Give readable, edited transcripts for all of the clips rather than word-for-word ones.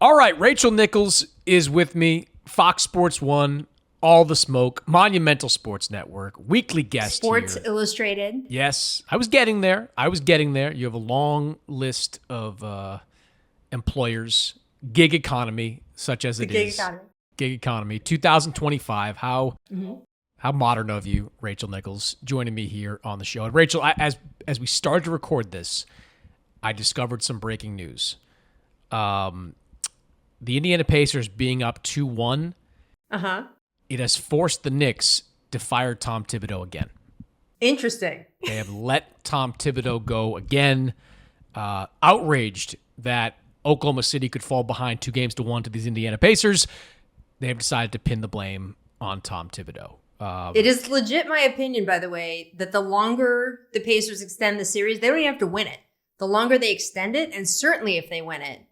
All right, Rachel Nichols is with me. Fox Sports 1, All the Smoke, Monumental Sports Network, weekly guest Sports here. Illustrated. Yes, I was getting there. You have a long list of employers, gig economy, such as it is. Gig economy. 2025. How modern of you, Rachel Nichols, joining me here on the show. And Rachel, as we started to record this, I discovered some breaking news. The Indiana Pacers being up 2-1, it has forced the Knicks to fire Tom Thibodeau again. Interesting. They have let Tom Thibodeau go again, outraged that Oklahoma City could fall behind 2-1 to these Indiana Pacers. They have decided to pin the blame on Tom Thibodeau. It is legit my opinion, by the way, that the longer the Pacers extend the series, they don't even have to win it. The longer they extend it, and certainly if they win it,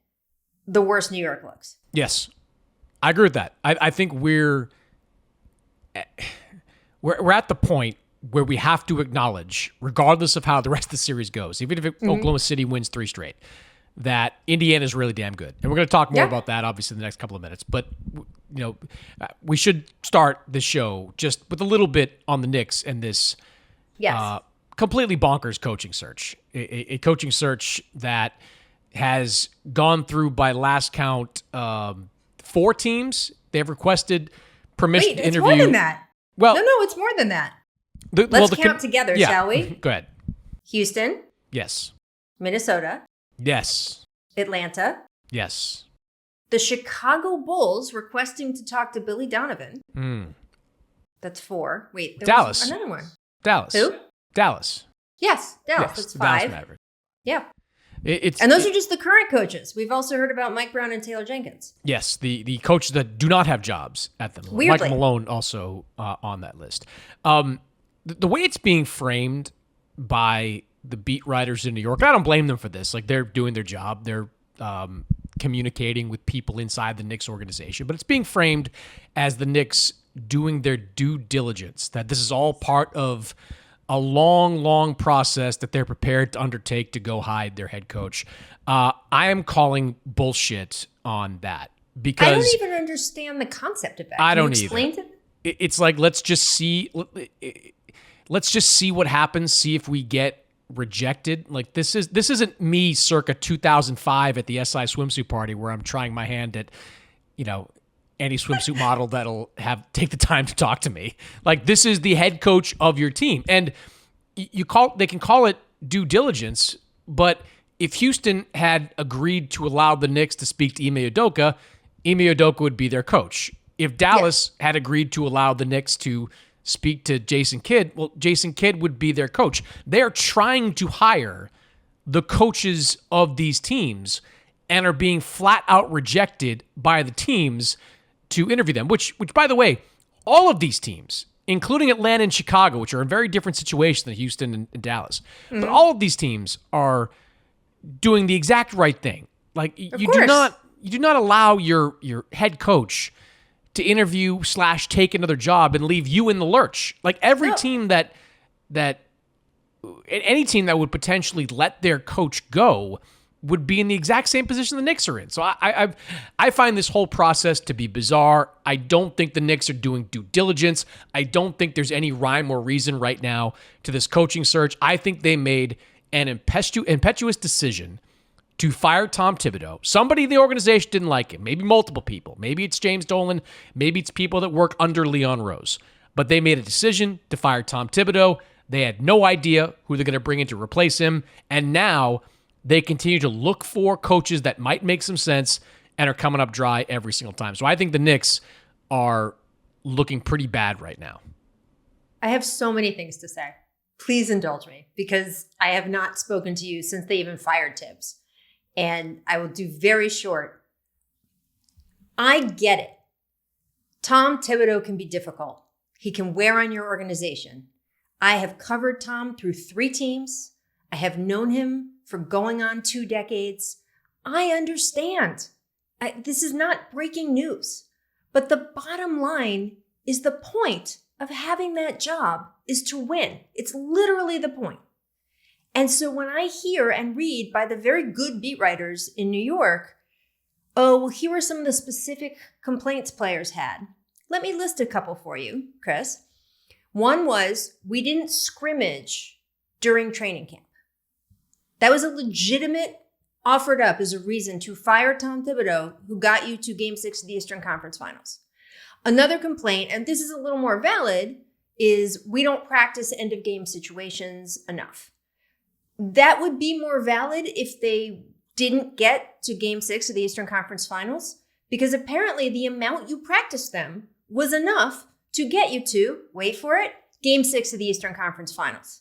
the worse New York looks. Yes, I agree with that. I think we're at the point where we have to acknowledge, regardless of how the rest of the series goes, even if Oklahoma City wins 3 straight, that Indiana is really damn good. And we're going to talk more about that, obviously, in the next couple of minutes. But, we should start the show just with a little bit on the Knicks and this completely bonkers coaching search. A coaching search that has gone through, by last count, 4 teams. They have requested permission to interview. It's more than that. Well, no, it's more than that. Let's count together, shall we? Go ahead. Houston. Yes. Minnesota. Yes. Atlanta. Yes. The Chicago Bulls requesting to talk to Billy Donovan. That's 4. Wait, there Dallas. was another one. Dallas. Who? Dallas. Yes, Dallas. Yes, That's the 5. Dallas Mavericks. Yeah. And those are just the current coaches. We've also heard about Mike Brown and Taylor Jenkins. Yes, the coaches that do not have jobs at the moment. Weirdly. Michael Malone also on that list. The way it's being framed by the beat writers in New York, I don't blame them for this. Like, they're doing their job. They're communicating with people inside the Knicks organization. But it's being framed as the Knicks doing their due diligence, that this is all part of a long, long process that they're prepared to undertake to go hide their head coach. I am calling bullshit on that because I don't even understand the concept of that. I don't either. Explain to me? It's like, let's just see what happens. See if we get rejected. Like, this isn't me circa 2005 at the SI swimsuit party where I'm trying my hand at, any swimsuit model that'll take the time to talk to me. Like, this is the head coach of your team. And they can call it due diligence, but if Houston had agreed to allow the Knicks to speak to Ime Udoka would be their coach. If Dallas had agreed to allow the Knicks to speak to Jason Kidd, well, Jason Kidd would be their coach. They're trying to hire the coaches of these teams and are being flat out rejected by the teams to interview them, which by the way, all of these teams, including Atlanta and Chicago, which are in very different situations than Houston and Dallas, but all of these teams are doing the exact right thing. Like, you do not allow your head coach to interview / take another job and leave you in the lurch. Like, every team that any team that would potentially let their coach go would be in the exact same position the Knicks are in. So I find this whole process to be bizarre. I don't think the Knicks are doing due diligence. I don't think there's any rhyme or reason right now to this coaching search. I think they made an impetuous decision to fire Tom Thibodeau. Somebody in the organization didn't like him. Maybe multiple people. Maybe it's James Dolan. Maybe it's people that work under Leon Rose. But they made a decision to fire Tom Thibodeau. They had no idea who they're going to bring in to replace him. And now they continue to look for coaches that might make some sense and are coming up dry every single time. So I think the Knicks are looking pretty bad right now. I have so many things to say. Please indulge me, because I have not spoken to you since they even fired Tibbs. And I will do very short. I get it. Tom Thibodeau can be difficult. He can wear on your organization. I have covered Tom through 3 teams. I have known him for going on 2 decades. I understand. This is not breaking news. But the bottom line is the point of having that job is to win. It's literally the point. And so when I hear and read by the very good beat writers in New York, Oh, well, here are some of the specific complaints players had. Let me list a couple for you, Chris. One was, we didn't scrimmage during training camp. That was a legitimate offered up as a reason to fire Tom Thibodeau, who got you to Game 6 of the Eastern Conference Finals. Another complaint, and this is a little more valid, is we don't practice end-of-game situations enough. That would be more valid if they didn't get to Game 6 of the Eastern Conference Finals, because apparently the amount you practiced them was enough to get you to, wait for it, Game 6 of the Eastern Conference Finals.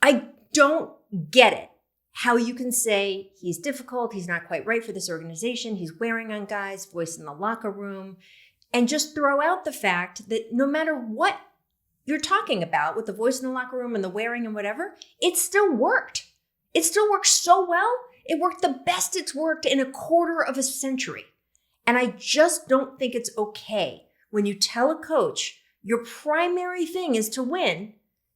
I don't get it. How you can say he's difficult, he's not quite right for this organization, he's wearing on guys, voice in the locker room, and just throw out the fact that no matter what you're talking about with the voice in the locker room and the wearing and whatever, it still worked. It still worked so well. It worked the best it's worked in a quarter of a century. And I just don't think it's okay when you tell a coach your primary thing is to win,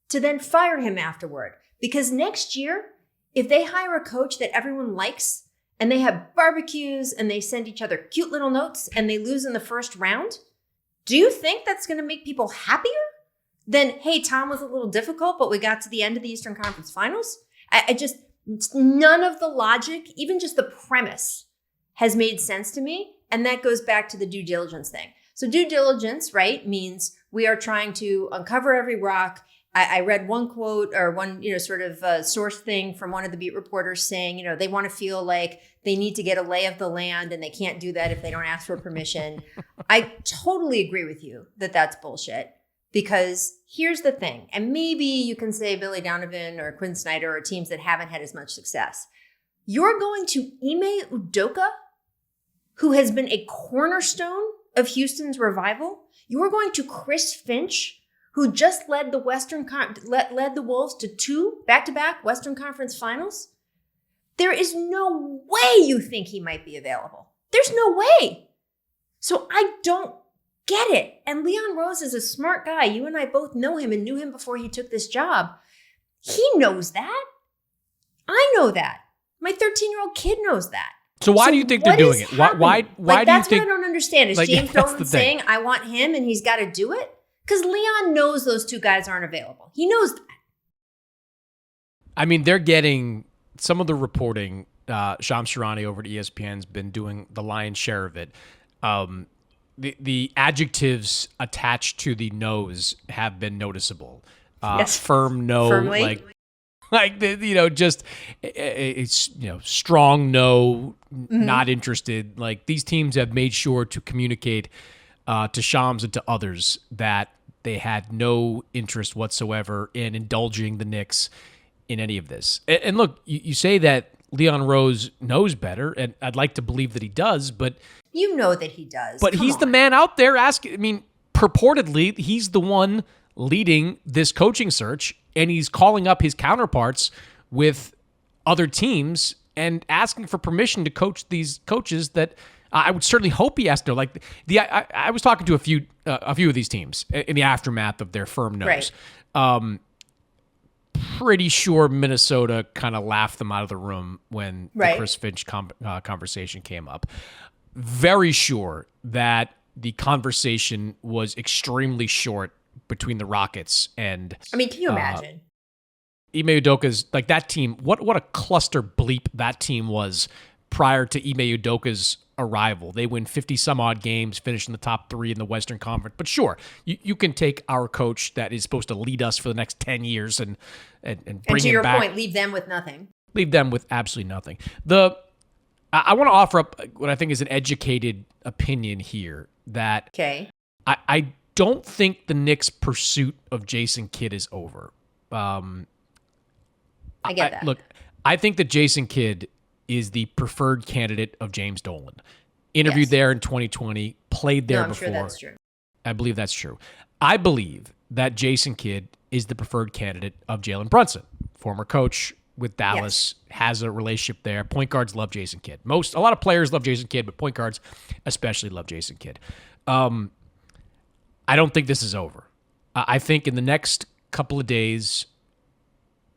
to then fire him afterward. Because next year, if they hire a coach that everyone likes and they have barbecues and they send each other cute little notes and they lose in the first round, do you think that's going to make people happier than, hey, Tom was a little difficult, but we got to the end of the Eastern Conference Finals? I just, none of the logic, even just the premise, has made sense to me. And that goes back to the due diligence thing. So due diligence, right, means we are trying to uncover every rock. I read one quote or one, sort of source thing from one of the beat reporters saying, they want to feel like they need to get a lay of the land and they can't do that if they don't ask for permission. I totally agree with you that that's bullshit, because here's the thing. And maybe you can say Billy Donovan or Quinn Snyder or teams that haven't had as much success. You're going to Ime Udoka, who has been a cornerstone of Houston's revival. You're going to Chris Finch, who just led the led the Wolves to 2 back-to-back Western Conference Finals. There is no way you think he might be available. There's no way. So I don't get it. And Leon Rose is a smart guy. You and I both know him and knew him before he took this job. He knows that. I know that. My 13-year-old kid knows that. So why do you think they're doing it? Why do you think? That's what I don't understand. Is James Dolan saying, I want him and he's got to do it? Because Leon knows those two guys aren't available. He knows that. I mean, they're getting some of the reporting. Shams Charania over at ESPN's been doing the lion's share of it. The adjectives attached to the no's have been noticeable. Yes. Firm no, Firmly. just strong no, not interested. Like, these teams have made sure to communicate to Shams and to others that they had no interest whatsoever in indulging the Knicks in any of this. And look, you say that Leon Rose knows better, and I'd like to believe that he does, but you know that he does. But he's the man out there asking. I mean, purportedly, he's the one leading this coaching search, and he's calling up his counterparts with other teams and asking for permission to coach these coaches that I would certainly hope he asked. Like I was talking to a few of these teams in the aftermath of their firm no's. Right. Pretty sure Minnesota kind of laughed them out of the room when the Chris Finch conversation came up. Very sure that the conversation was extremely short between the Rockets and. I mean, can you imagine? Ime Udoka's, like, that team. What a cluster bleep that team was prior to Ime Udoka's arrival. They win 50 some odd games, finish in the top 3 in the Western Conference. But sure, you can take our coach that is supposed to lead us for the next 10 years and bring him back. And to your point, leave them with nothing. Leave them with absolutely nothing. I want to offer up what I think is an educated opinion here, that I don't think the Knicks' pursuit of Jason Kidd is over. I get that. Look, I think that Jason Kidd is the preferred candidate of James Dolan. Interviewed there in 2020, played there before. I'm sure that's true. I believe that's true. I believe that Jason Kidd is the preferred candidate of Jalen Brunson, former coach with Dallas, has a relationship there. Point guards love Jason Kidd. A lot of players love Jason Kidd, but point guards especially love Jason Kidd. I don't think this is over. I think in the next couple of days,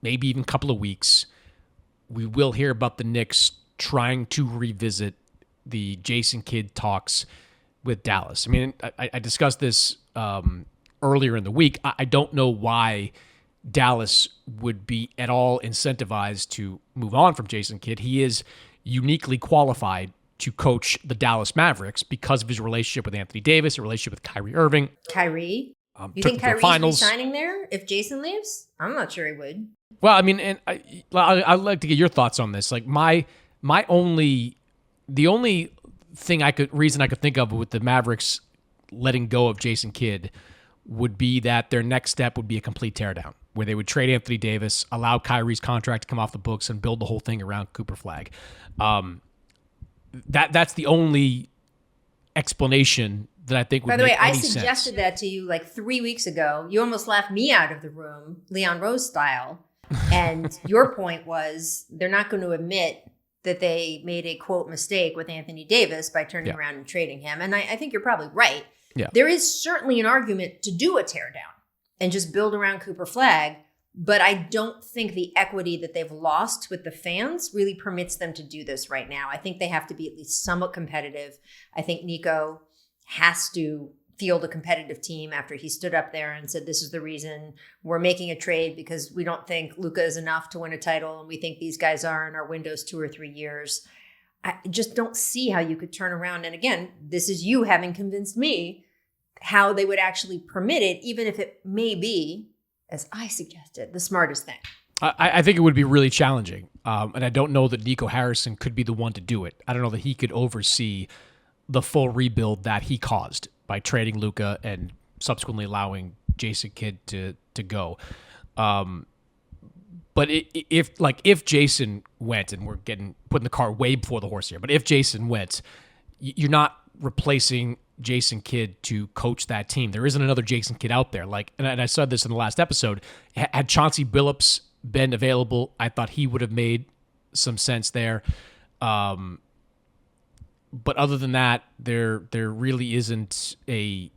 maybe even couple of weeks, we will hear about the Knicks trying to revisit the Jason Kidd talks with Dallas. I mean, I discussed this earlier in the week. I don't know why Dallas would be at all incentivized to move on from Jason Kidd. He is uniquely qualified to coach the Dallas Mavericks because of his relationship with Anthony Davis, a relationship with Kyrie Irving. Kyrie? You Took think them to the Kyrie's finals. resigning there if Jason leaves? I'm not sure he would. Well, I mean, and I'd like to get your thoughts on this. Like the only reason I could think of with the Mavericks letting go of Jason Kidd would be that their next step would be a complete teardown, where they would trade Anthony Davis, allow Kyrie's contract to come off the books, and build the whole thing around Cooper Flag. That's the only explanation that I think would By the make way, I any suggested sense. that to you like 3 weeks ago. You almost laughed me out of the room, Leon Rose style. And your point was they're not going to admit that they made a, quote, mistake with Anthony Davis by turning around and trading him. And I think you're probably right. Yeah. There is certainly an argument to do a teardown and just build around Cooper Flag. But I don't think the equity that they've lost with the fans really permits them to do this right now. I think they have to be at least somewhat competitive. I think Nico has to field a competitive team after he stood up there and said, this is the reason we're making a trade, because we don't think Luka is enough to win a title, and we think these guys are in our window's 2 or 3 years. I just don't see how you could turn around. And again, this is you having convinced me how they would actually permit it, even if it may be, as I suggested, the smartest thing. I think it would be really challenging. And I don't know that Nico Harrison could be the one to do it. I don't know that he could oversee the full rebuild that he caused by trading Luka and subsequently allowing Jason Kidd to go. But if Jason went, and we're putting the cart way before the horse here, but if Jason went, you're not replacing Jason Kidd to coach that team. There isn't another Jason Kidd out there. And I said this in the last episode. Had Chauncey Billups been available, I thought he would have made some sense there. But other than that, there really isn't a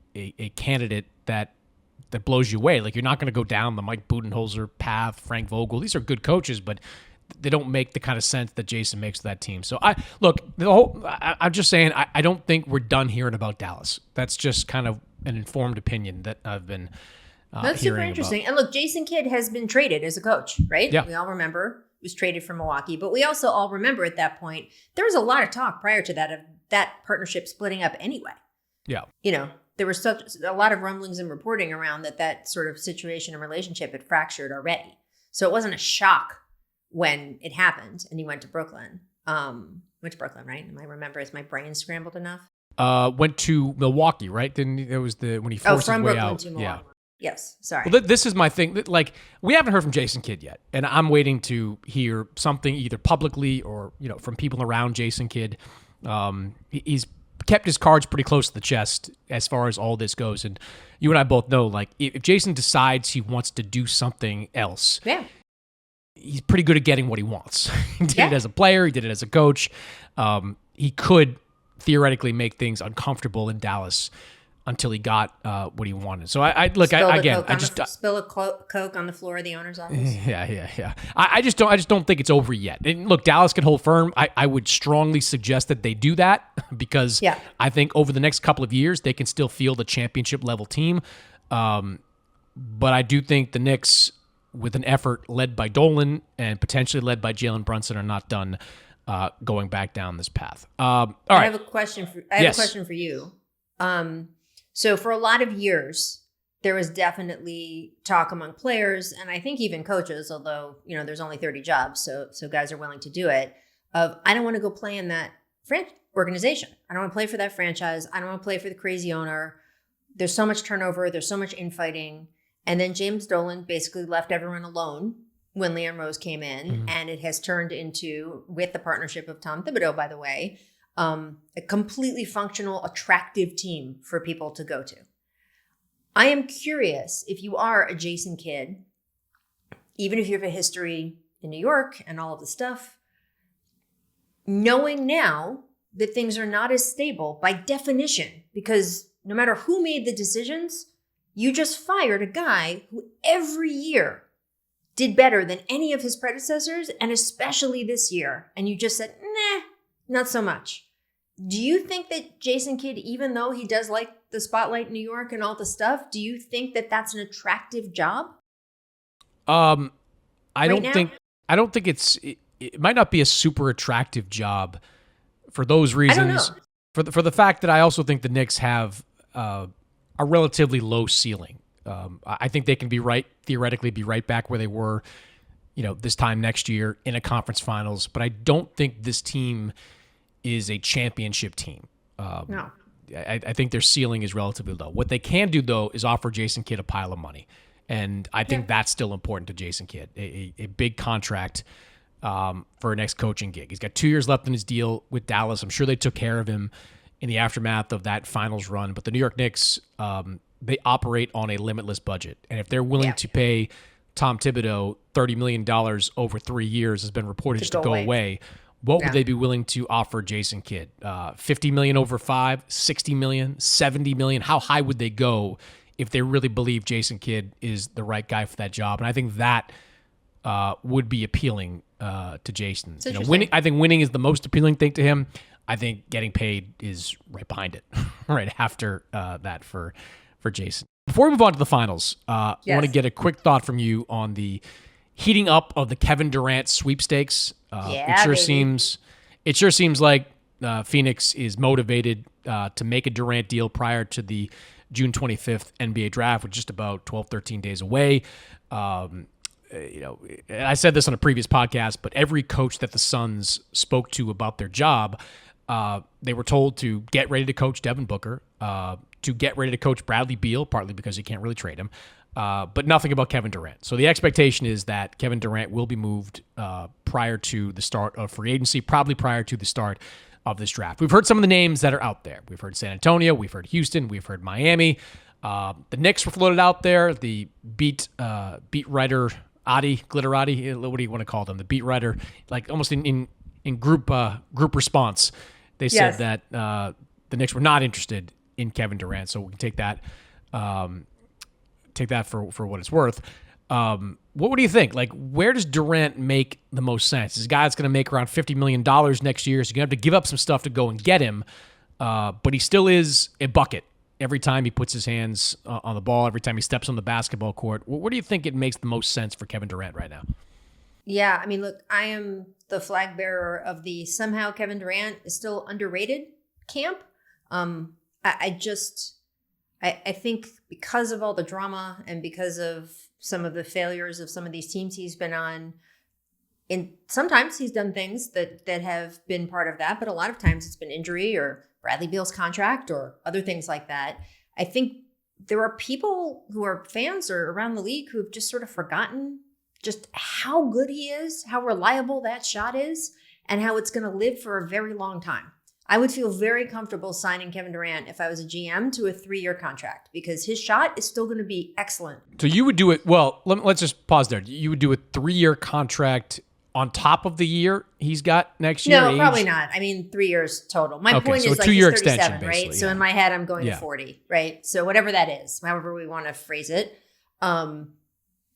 candidate that blows you away. Like, you're not going to go down the Mike Budenholzer path, Frank Vogel. These are good coaches, but they don't make the kind of sense that Jason makes to that team. So I'm just saying, I don't think we're done hearing about Dallas. That's just kind of an informed opinion that I've been That's super interesting. And look, Jason Kidd has been traded as a coach, right? Yeah. We all remember he was traded from Milwaukee, but we also all remember at that point, there was a lot of talk prior to that of that partnership splitting up anyway. Yeah. There was a lot of rumblings and reporting around that sort of situation and relationship had fractured already. So it wasn't a shock when it happened and he went to Brooklyn. Went to Brooklyn, right? Am I remember? Is my brain scrambled enough? Went to Milwaukee, right? Then it was when he forced his way Brooklyn out. to Milwaukee. Yes, sorry. Well, this is my thing. Like, we haven't heard from Jason Kidd yet, and I'm waiting to hear something either publicly or from people around Jason Kidd. He's kept his cards pretty close to the chest as far as all this goes, and you and I both know, like, if Jason decides he wants to do something else, he's pretty good at getting what he wants. He did it as a player. He did it as a coach. He could theoretically make things uncomfortable in Dallas until he got what he wanted. So I spill a Coke on the floor of the owner's office. Yeah. I just don't think it's over yet. And look, Dallas can hold firm. I would strongly suggest that they do that because I think over the next couple of years they can still field a championship level team. But I do think the Knicks, with an effort led by Dolan and potentially led by Jalen Brunson, are not done going back down this path. All right. I have a question for you. So for a lot of years, there was definitely talk among players, and I think even coaches, although, there's only 30 jobs, so guys are willing to do it, of, I don't want to go play in that organization. I don't want to play for that franchise. I don't want to play for the crazy owner. There's so much turnover. There's so much infighting. And then James Dolan basically left everyone alone when Leon Rose came in, and it has turned into, with the partnership of Tom Thibodeau, by the way, a completely functional, attractive team for people to go to. I am curious, if you are a Jason Kidd, even if you have a history in New York and all of the stuff, knowing now that things are not as stable by definition, because no matter who made the decisions, you just fired a guy who every year did better than any of his predecessors, and especially this year. And you just said, nah, not so much. Do you think that Jason Kidd, even though he does like the spotlight in New York and all the stuff, do you think that that's an attractive job? I Right don't now? think I don't think it might not be a super attractive job for those I don't know. reasons. For the fact that I also think the Knicks have a relatively low ceiling. I think they can theoretically be right back where they were, this time next year in a conference finals. But I don't think this team is a championship team. No. I think their ceiling is relatively low. What they can do, though, is offer Jason Kidd a pile of money. And I think that's still important to Jason Kidd, a big contract for a next coaching gig. He's got 2 years left in his deal with Dallas. I'm sure they took care of him in the aftermath of that finals run. But the New York Knicks, they operate on a limitless budget. And if they're willing to pay Tom Thibodeau $30 million over 3 years, has been reported to go away. What would they be willing to offer Jason Kidd? $50 million over 5, $60 million, $70 million? How high would they go if they really believe Jason Kidd is the right guy for that job? And I think that would be appealing to Jason. I think winning is the most appealing thing to him. I think getting paid is right behind it, right after that for Jason. Before we move on to the finals, I want to get a quick thought from you on the heating up of the Kevin Durant sweepstakes. It sure seems like Phoenix is motivated to make a Durant deal prior to the June 25th NBA draft, which is just about 12, 13 days away. I said this on a previous podcast, but every coach that the Suns spoke to about their job, they were told to get ready to coach Devin Booker, to get ready to coach Bradley Beal, partly because you can't really trade him, but nothing about Kevin Durant. So the expectation is that Kevin Durant will be moved prior to the start of free agency, probably prior to the start of this draft. We've heard some of the names that are out there. We've heard San Antonio, we've heard Houston, we've heard Miami. The Knicks were floated out there. The beat writer Glitterati, what do you want to call them? The beat writer, like almost in group response, they said that the Knicks were not interested in Kevin Durant. So we can take that for what it's worth. What do you think? Like, where does Durant make the most sense? This guy's going to make around $50 million next year, so you're going to have to give up some stuff to go and get him. But he still is a bucket every time he puts his hands on the ball, every time he steps on the basketball court. What do you think it makes the most sense for Kevin Durant right now? Yeah, I mean, look, I am the flag bearer of the somehow Kevin Durant is still underrated camp. I think because of all the drama and because of some of the failures of some of these teams he's been on, and sometimes he's done things that have been part of that, but a lot of times it's been injury or Bradley Beal's contract or other things like that. I think there are people who are fans or around the league who have just sort of forgotten just how good he is, how reliable that shot is, and how it's going to live for a very long time. I would feel very comfortable signing Kevin Durant if I was a GM to a 3-year contract because his shot is still going to be excellent. So you would do it, well, let's just pause there. You would do a 3-year contract on top of the year he's got next year? No, probably not. I mean, 3 years total. My point is like he's 37, right? So in my head, I'm going to 40, right? So whatever that is, however we want to phrase it.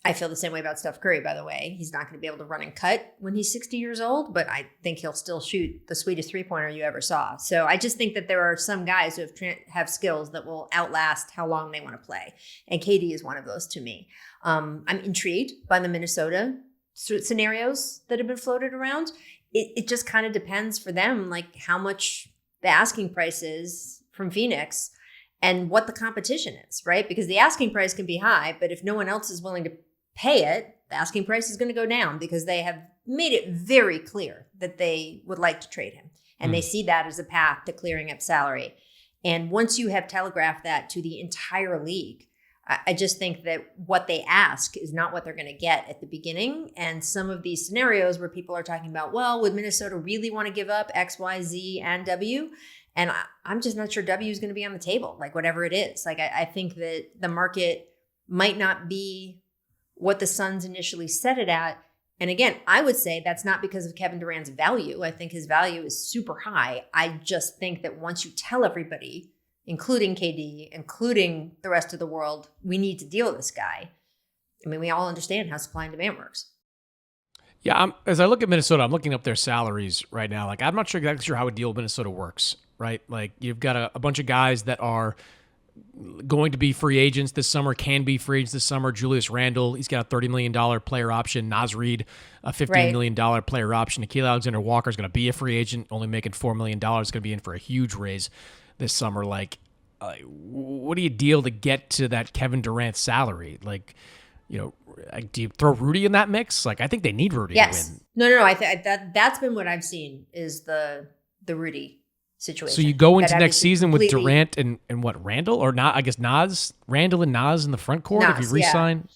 I feel the same way about Steph Curry, by the way. He's not going to be able to run and cut when he's 60 years old, but I think he'll still shoot the sweetest three-pointer you ever saw. So I just think that there are some guys who have skills that will outlast how long they want to play. And KD is one of those to me. I'm intrigued by the Minnesota scenarios that have been floated around. It just kind of depends for them, like how much the asking price is from Phoenix and what the competition is, right? Because the asking price can be high, but if no one else is willing to pay it, the asking price is going to go down because they have made it very clear that they would like to trade him. And they see that as a path to clearing up salary. And once you have telegraphed that to the entire league, I just think that what they ask is not what they're going to get at the beginning. And some of these scenarios where people are talking about, well, would Minnesota really want to give up X, Y, Z, and W? And I'm just not sure W is going to be on the table, like whatever it is. Like I think that the market might not be what the Suns initially set it at. And again, I would say that's not because of Kevin Durant's value. I think his value is super high. I just think that once you tell everybody, including KD, including the rest of the world, we need to deal with this guy. I mean, we all understand how supply and demand works. Yeah, as I look at Minnesota, I'm looking up their salaries right now. Like, I'm not exactly sure how a deal with Minnesota works. right? Like you've got a bunch of guys that are going to be free agents this summer, can be free agents this summer. Julius Randle, he's got a $30 million player option. Naz Reid, a $15 million player option. Nickeil Alexander-Walker is going to be a free agent, only making $4 million. Going to be in for a huge raise this summer. Like, what do you deal to get to that Kevin Durant salary? Like, you know, do you throw Rudy in that mix? Like, I think they need Rudy to win. No. That's been what I've seen is the Rudy situation. So you go into next season with Durant and what, Randall or not? I guess Naz, Randall and Naz in the front court. If you re-sign,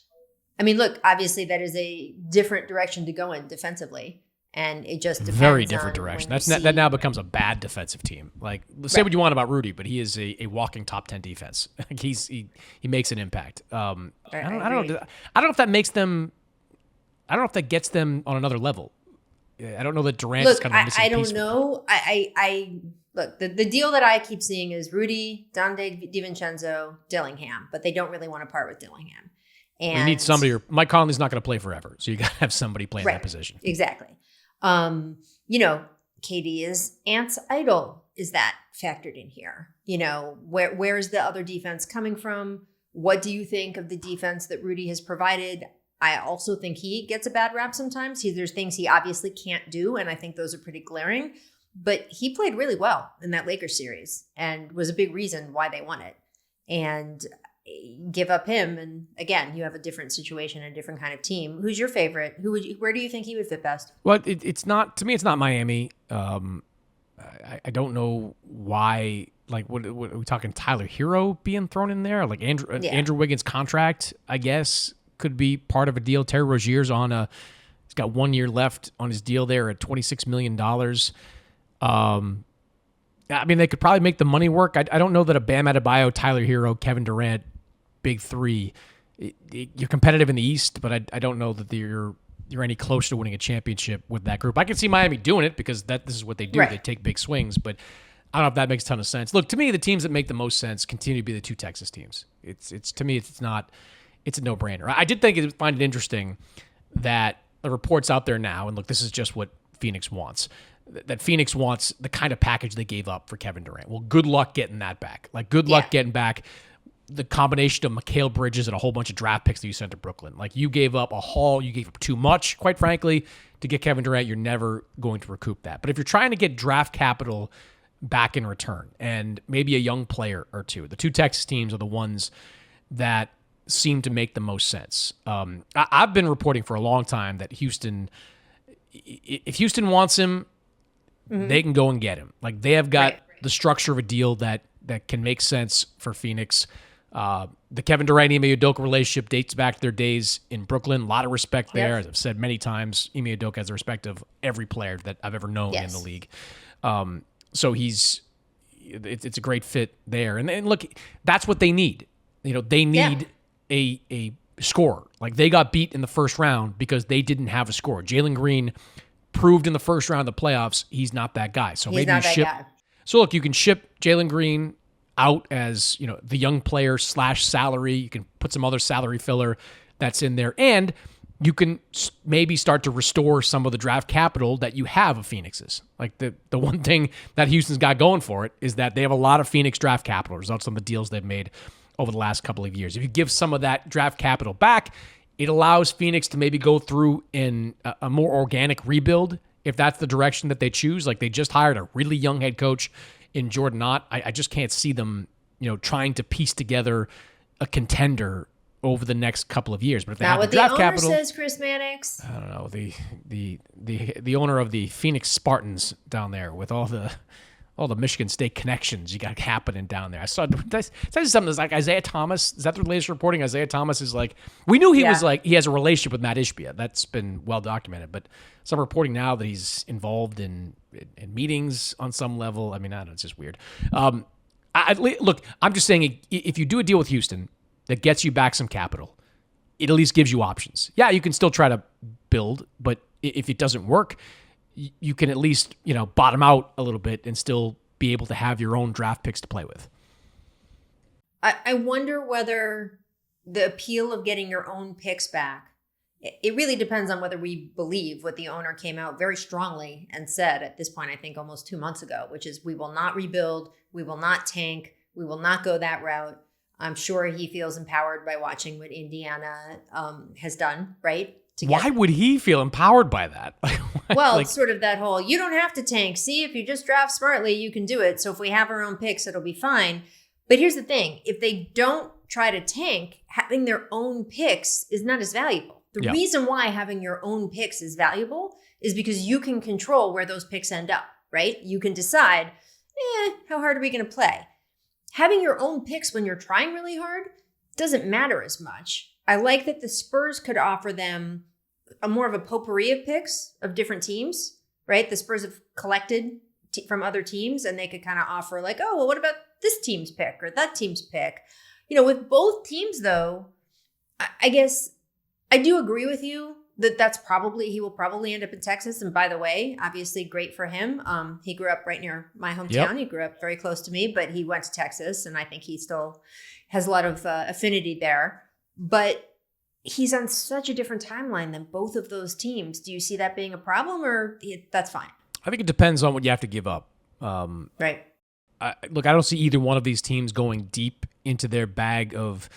I mean, look, obviously that is a different direction to go in defensively, and it just depends. Very different direction. That now becomes a bad defensive team. Like, say what you want about Rudy, but he is a walking top 10 defense. Like he makes an impact. I don't know if that makes them. I don't know if that gets them on another level. I don't know that Durant is kind of a missing piece. I don't know. I look, the deal that I keep seeing is Rudy, Donte DiVincenzo, Dillingham, but they don't really want to part with Dillingham. And you need somebody. Mike Conley's not going to play forever, so you got to have somebody play in that position. Exactly. You know, KD is Ant's idol. Is that factored in here? You know, where is the other defense coming from? What do you think of the defense that Rudy has provided? I also think he gets a bad rap sometimes. There's things he obviously can't do, and I think those are pretty glaring. But he played really well in that Lakers series and was a big reason why they won it. And give up him, and again, you have a different situation, a different kind of team. Who's your favorite? Where do you think he would fit best? Well, it's not, to me, it's not Miami. I don't know why. Like, what are we talking? Tyler Hero being thrown in there? Like Andrew Wiggins' contract, I guess, could be part of a deal. Terry Rozier's he's got 1 year left on his deal there at $26 million. I mean, they could probably make the money work. I don't know that a Bam Adebayo, Tyler Hero, Kevin Durant, big three, you're competitive in the East, but I don't know that you're any closer to winning a championship with that group. I can see Miami doing it because this is what they do. Right. They take big swings, but I don't know if that makes a ton of sense. Look, to me, the teams that make the most sense continue to be the two Texas teams. It's to me, it's a no-brainer. I did find it interesting that the reports out there now, and look, this is just what Phoenix wants, that Phoenix wants the kind of package they gave up for Kevin Durant. Well, good luck getting that back. Like, good luck getting back the combination of Mikal Bridges and a whole bunch of draft picks that you sent to Brooklyn. Like, you gave up a haul. You gave up too much, quite frankly, to get Kevin Durant. You're never going to recoup that. But if you're trying to get draft capital back in return and maybe a young player or two, the two Texas teams are the ones that seem to make the most sense. I've been reporting for a long time that Houston, if Houston wants him, they can go and get him. Like, they have got the structure of a deal that can make sense for Phoenix. The Kevin Durant, Ime Udoka relationship dates back to their days in Brooklyn. A lot of respect there. As I've said many times, Ime Udoka has the respect of every player that I've ever known in the league. So it's a great fit there. And look, that's what they need. You know, they need a scorer. Like, they got beat in the first round because they didn't have a scorer. Jalen Green proved in the first round of the playoffs he's not that guy. So maybe you ship. So look, you can ship Jalen Green out as, you know, the young player / salary. You can put some other salary filler that's in there, and you can maybe start to restore some of the draft capital that you have of Phoenix's. Like, the one thing that Houston's got going for it is that they have a lot of Phoenix draft capital results on the deals they've made over the last couple of years. If you give some of that draft capital back, it allows Phoenix to maybe go through in a more organic rebuild if that's the direction that they choose. Like, they just hired a really young head coach in Jordan Ott. I just can't see them, you know, trying to piece together a contender over the next couple of years. But if they have the draft capital, says Chris Mannix. I don't know, the owner of the Phoenix Spartans down there with all the Michigan State connections you got happening down there. I saw something that's like Isaiah Thomas. Is that the latest reporting? Isaiah Thomas is like, we knew he was like, he has a relationship with Matt Ishbia. That's been well documented. But some reporting now that he's involved in meetings on some level. I mean, I don't know, it's just weird. Look, I'm just saying, if you do a deal with Houston that gets you back some capital, it at least gives you options. Yeah, you can still try to build, but if it doesn't work, you can at least, you know, bottom out a little bit and still be able to have your own draft picks to play with. I wonder whether the appeal of getting your own picks back it really depends on whether we believe what the owner came out very strongly and said at this point, I think almost 2 months ago, which is we will not rebuild, we will not tank, we will not go that route. I'm sure he feels empowered by watching what Indiana has done, right? Why would he feel empowered by that? Well, it's sort of that whole, you don't have to tank. See, if you just draft smartly, you can do it. So if we have our own picks, it'll be fine. But here's the thing. If they don't try to tank, having their own picks is not as valuable. The reason why having your own picks is valuable is because you can control where those picks end up, right? You can decide, how hard are we going to play? Having your own picks when you're trying really hard doesn't matter as much. I like that the Spurs could offer them a more of a potpourri of picks of different teams, right? The Spurs have collected from other teams and they could kind of offer like, oh, well, what about this team's pick or that team's pick? With both teams though, I guess I do agree with you that he will probably end up in Texas. And by the way, obviously great for him. He grew up right near my hometown. Yep. He grew up very close to me, but he went to Texas and I think he still has a lot of affinity there. But he's on such a different timeline than both of those teams. Do you see that being a problem or that's fine? I think it depends on what you have to give up. Right. I don't see either one of these teams going deep into their bag of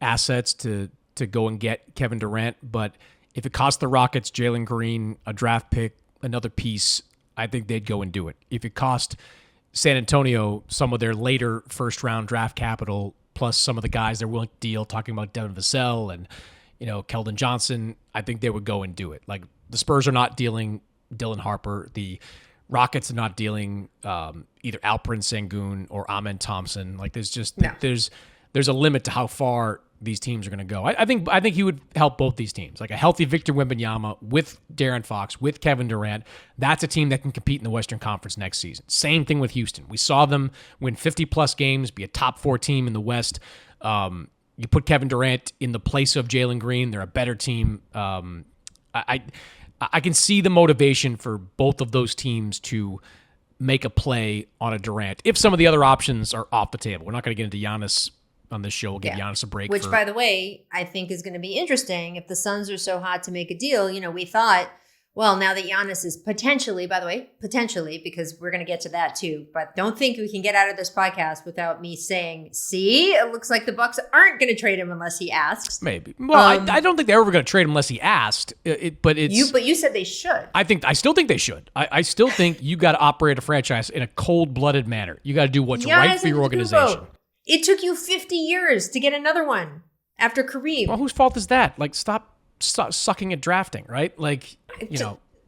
assets to go and get Kevin Durant. But if it costs the Rockets, Jalen Green, a draft pick, another piece, I think they'd go and do it. If it cost San Antonio some of their later first-round draft capital, plus some of the guys they're willing to deal, talking about Devin Vassell and Keldon Johnson, I think they would go and do it. Like the Spurs are not dealing Dylan Harper. The Rockets are not dealing either Alperen Sengun or Amen Thompson. Like there's a limit to how far these teams are going to go. I think he would help both these teams. Like a healthy Victor Wembanyama with De'Aaron Fox, with Kevin Durant. That's a team that can compete in the Western Conference next season. Same thing with Houston. We saw them win 50-plus games, be a top 4 team in the West. You put Kevin Durant in the place of Jalen Green, they're a better team. I can see the motivation for both of those teams to make a play on a Durant if some of the other options are off the table. We're not going to get into Giannis on this show. We'll give Giannis a break. Which, by the way, I think is going to be interesting. If the Suns are so hot to make a deal, we thought, well, now that Giannis is potentially, because we're going to get to that too, but don't think we can get out of this podcast without me saying, see, it looks like the Bucks aren't going to trade him unless he asks. Maybe. Well, I don't think they're ever going to trade him unless he asked. But you said they should. I still think they should. I still think you got to operate a franchise in a cold-blooded manner. You got to do what's right for your organization. It took you 50 years to get another one after Kareem. Well, whose fault is that? Like, stop sucking at drafting, right? Like,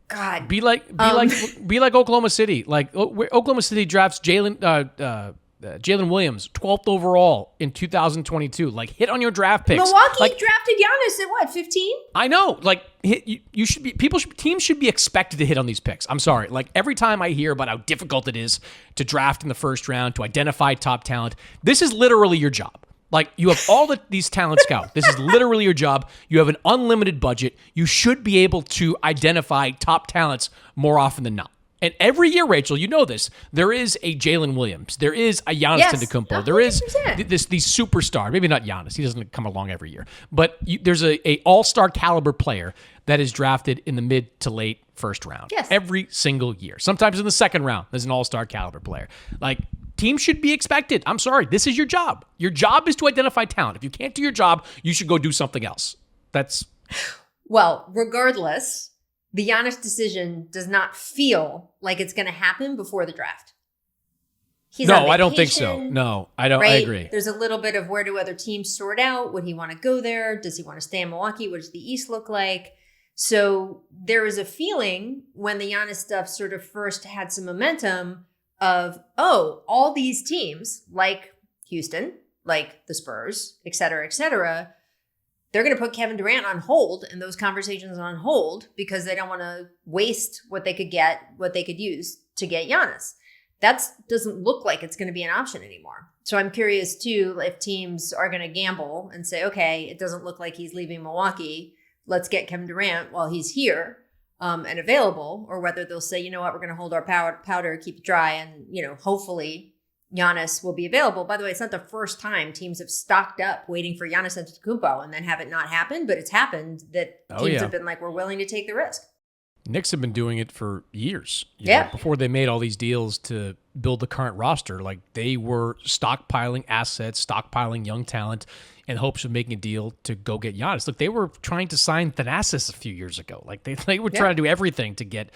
God, be like Oklahoma City. Like Oklahoma City drafts Jalen Williams, 12th overall in 2022. Like, hit on your draft picks. Milwaukee drafted Giannis at what, 15? I know. Like, teams should be expected to hit on these picks. I'm sorry. Like, every time I hear about how difficult it is to draft in the first round, to identify top talent, this is literally your job. Like, you have all these talent scouts. This is literally your job. You have an unlimited budget. You should be able to identify top talents more often than not. And every year, Rachel, you know this, there is a Jalen Williams. There is a Giannis Antetokounmpo. 100%. There is these superstar. Maybe not Giannis. He doesn't come along every year. But there's a all-star caliber player that is drafted in the mid to late first round. Yes. Every single year. Sometimes in the second round, there's an all-star caliber player. Like, teams should be expected. I'm sorry. This is your job. Your job is to identify talent. If you can't do your job, you should go do something else. Well, regardless, the Giannis decision does not feel like it's going to happen before the draft. I don't think so. No, I don't. Right? I agree. There's a little bit of where do other teams sort out? Would he want to go there? Does he want to stay in Milwaukee? What does the East look like? So there is a feeling when the Giannis stuff sort of first had some momentum of, all these teams like Houston, like the Spurs, et cetera, they're going to put Kevin Durant on hold and those conversations on hold because they don't want to waste what they could use to get Giannis. That doesn't look like it's going to be an option anymore. So I'm curious too if teams are going to gamble and say, okay, it doesn't look like he's leaving Milwaukee. Let's get Kevin Durant while he's here and available, or whether they'll say, you know what, we're going to hold our powder, keep it dry, and hopefully Giannis will be available. By the way, it's not the first time teams have stocked up waiting for Giannis Antetokounmpo and then have it not happen, but it's happened that teams have been like, we're willing to take the risk. Knicks have been doing it for years. You know, before they made all these deals to build the current roster, like they were stockpiling assets, stockpiling young talent in hopes of making a deal to go get Giannis. Look, they were trying to sign Thanasis a few years ago. Like they were trying to do everything to get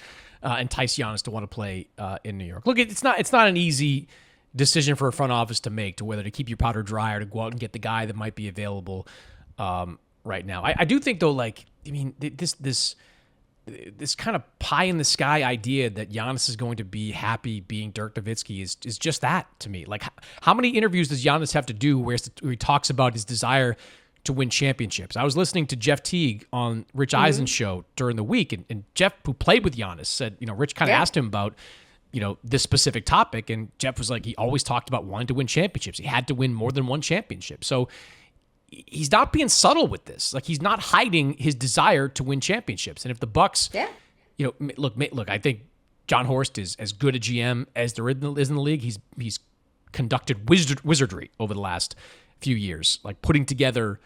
entice Giannis to want to play in New York. Look, it's not an easy decision for a front office to make, to whether to keep your powder dry or to go out and get the guy that might be available right now. I do think though, like, I mean, this kind of pie in the sky idea that Giannis is going to be happy being Dirk Nowitzki is just that to me. Like, how many interviews does Giannis have to do where he talks about his desire to win championships? I was listening to Jeff Teague on Rich Eisen's show during the week, and Jeff, who played with Giannis, said, Rich kind of asked him about, this specific topic, and Jeff was like, he always talked about wanting to win championships. He had to win more than one championship. So he's not being subtle with this. Like, he's not hiding his desire to win championships. And if the Bucks, look, I think John Horst is as good a GM as there is in the league. He's conducted wizardry over the last few years, like putting together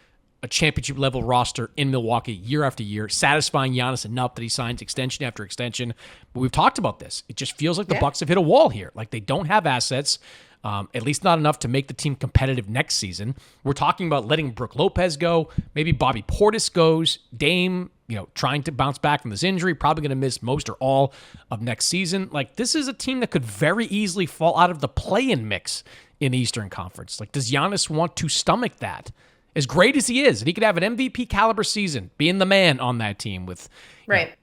a championship level roster in Milwaukee year after year, satisfying Giannis enough that he signs extension after extension. But we've talked about this. It just feels like the Bucks have hit a wall here. Like, they don't have assets. At least not enough to make the team competitive next season. We're talking about letting Brook Lopez go. Maybe Bobby Portis goes. Dame, trying to bounce back from this injury, probably going to miss most or all of next season. Like, this is a team that could very easily fall out of the play-in mix in the Eastern Conference. Like, does Giannis want to stomach that? As great as he is, and he could have an MVP caliber season, being the man on that team with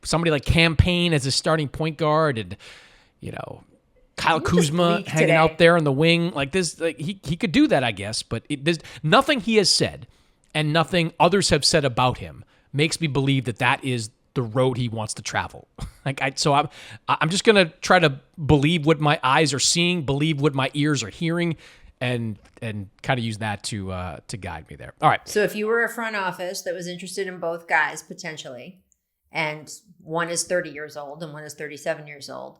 somebody like Cam Payne as his starting point guard, and Kyle Kuzma hanging out there on the wing. Like this, he could do that, I guess. But there's nothing he has said, and nothing others have said about him makes me believe that is the road he wants to travel. So I'm just gonna try to believe what my eyes are seeing, believe what my ears are hearing, and kind of use that to guide me there. All right. So if you were a front office that was interested in both guys potentially, and one is 30 years old and one is 37 years old,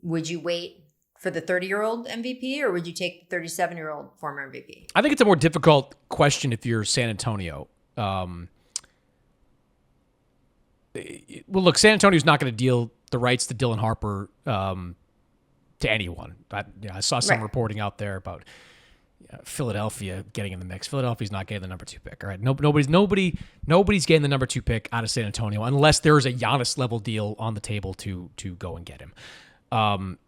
would you wait for the 30-year-old MVP, or would you take the 37-year-old former MVP? I think it's a more difficult question if you're San Antonio. Well, look, San Antonio's not going to deal the rights to Dylan Harper to anyone. I saw some reporting out there about Philadelphia getting in the mix. Philadelphia's not getting the number 2 pick. All right, nobody's getting the number 2 pick out of San Antonio unless there's a Giannis level deal on the table to go and get him.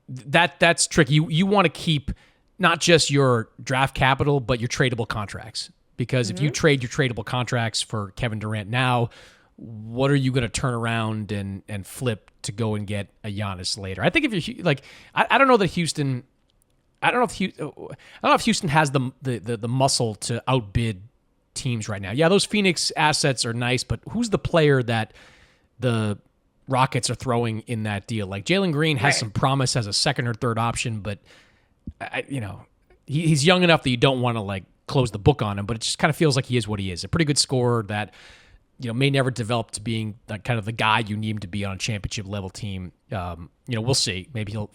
That's tricky. You want to keep not just your draft capital, but your tradable contracts, because if you trade your tradable contracts for Kevin Durant now, what are you going to turn around and flip to go and get a Giannis later? I think if you're like, I don't know that Houston. I don't know if Houston has the muscle to outbid teams right now. Yeah, those Phoenix assets are nice, but who's the player that the Rockets are throwing in that deal? Like, Jalen Green has some promise as a second or third option, but he's young enough that you don't want to like close the book on him. But it just kind of feels like he is what he is, a pretty good scorer that may never develop to being kind of the guy you need him to be on a championship level team. We'll see. Maybe he'll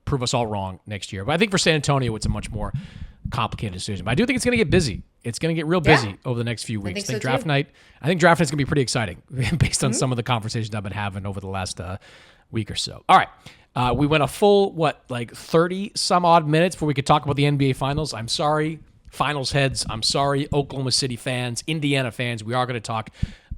prove us all wrong next year. But I think for San Antonio, it's a much more complicated decision. But I do think it's going to get busy. It's going to get real busy over the next few weeks. I think draft night's going to be pretty exciting based on some of the conversations I've been having over the last week or so. All right. We went a full, 30 some odd minutes before we could talk about the NBA Finals. I'm sorry, Finals heads. I'm sorry, Oklahoma City fans, Indiana fans. We are going to talk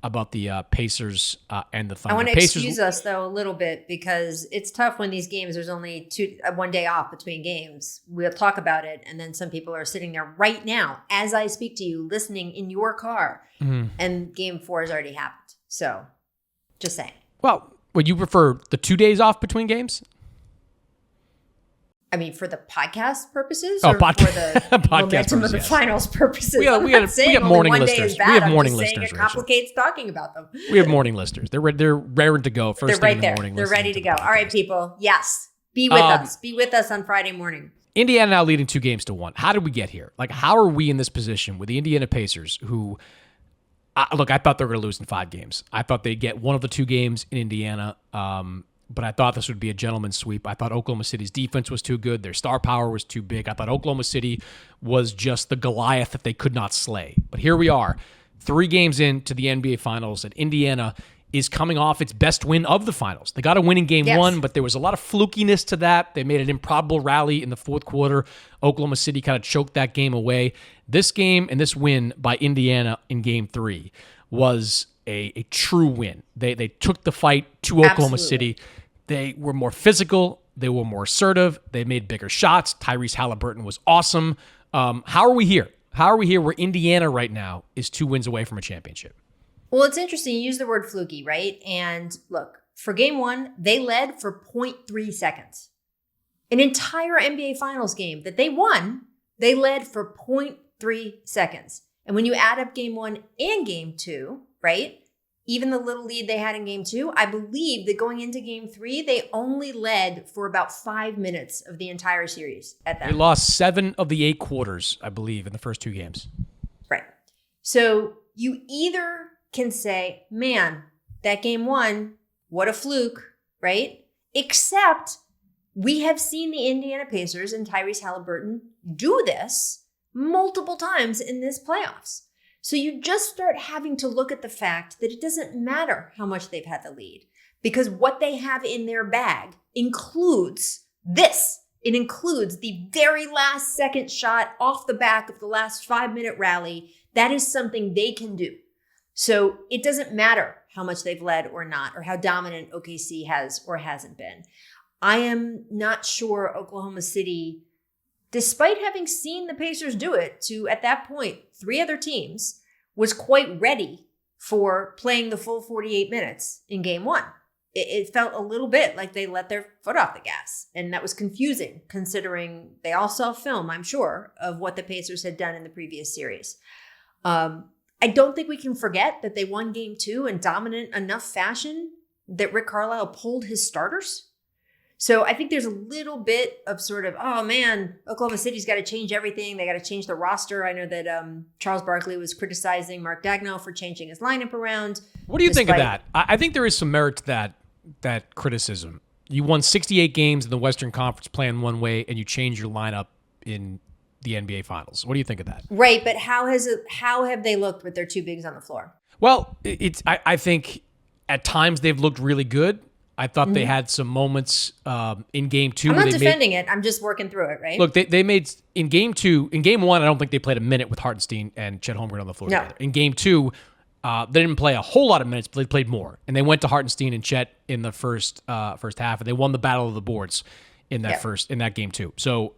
about the Pacers and the Thunder. I want to excuse us, though, a little bit, because it's tough when these games, there's only 1 day off between games. We'll talk about it, and then some people are sitting there right now, as I speak to you, listening in your car, and Game 4 has already happened. So, just saying. Well, would you prefer the 2 days off between games? I mean, for the podcast purposes, or for the podcast momentum of the finals purposes. We have morning listeners. We have morning listeners. It complicates talking about them. We have morning listeners. They're raring to go first thing in the morning. They're ready to go. All right, people. Yes, be with us. Be with us on Friday morning. Indiana now leading 2-1. How did we get here? Like, how are we in this position with the Indiana Pacers, who, I thought they were going to lose in 5 games. I thought they'd get one of the 2 games in Indiana. but I thought this would be a gentleman's sweep. I thought Oklahoma City's defense was too good. Their star power was too big. I thought Oklahoma City was just the Goliath that they could not slay. But here we are, 3 games into the NBA Finals, and Indiana is coming off its best win of the finals. They got a win in game 1, but there was a lot of flukiness to that. They made an improbable rally in the fourth quarter. Oklahoma City kind of choked that game away. This game and this win by Indiana in game 3 was a true win. They took the fight to Oklahoma City. They were more physical. They were more assertive. They made bigger shots. Tyrese Halliburton was awesome. How are we here? How are we here where Indiana right now is 2 wins away from a championship? Well, it's interesting. You use the word fluky, right? And look, for game 1, they led for 0.3 seconds. An entire NBA Finals game that they won, they led for 0.3 seconds. And when you add up game 1 and game 2, right? Even the little lead they had in game 2, I believe that going into game 3, they only led for about 5 minutes of the entire series at that. They lost 7 of the 8 quarters, I believe, in the first 2 games. Right. So you either can say, man, that game 1, what a fluke, right? Except we have seen the Indiana Pacers and Tyrese Halliburton do this multiple times in this playoffs. So you just start having to look at the fact that it doesn't matter how much they've had the lead, because what they have in their bag includes this. It includes the very last second shot off the back of the last 5-minute rally. That is something they can do. So it doesn't matter how much they've led or not, or how dominant OKC has or hasn't been. I am not sure Oklahoma City, despite having seen the Pacers do it to, at that point, 3 other teams, was quite ready for playing the full 48 minutes in game 1. It felt a little bit like they let their foot off the gas. And that was confusing, considering they all saw film, I'm sure, of what the Pacers had done in the previous series. I don't think we can forget that they won game 2 in dominant enough fashion that Rick Carlisle pulled his starters. So I think there's a little bit of sort of, oh man, Oklahoma City's got to change everything. They got to change the roster. I know that Charles Barkley was criticizing Mark Dagnall for changing his lineup around. What do you think of that? I think there is some merit to that criticism. You won 68 games in the Western Conference playing one way, and you change your lineup in the NBA Finals. What do you think of that? Right, but how have they looked with their 2 bigs on the floor? Well, I think at times they've looked really good. I thought they had some moments in game 2. I'm not defending it. I'm just working through it, right? Look, they made in game 2. In game 1, I don't think they played a minute with Hartenstein and Chet Holmgren on the floor together. In game 2, they didn't play a whole lot of minutes, but they played more. And they went to Hartenstein and Chet in the first half, and they won the battle of the boards in that game 2. So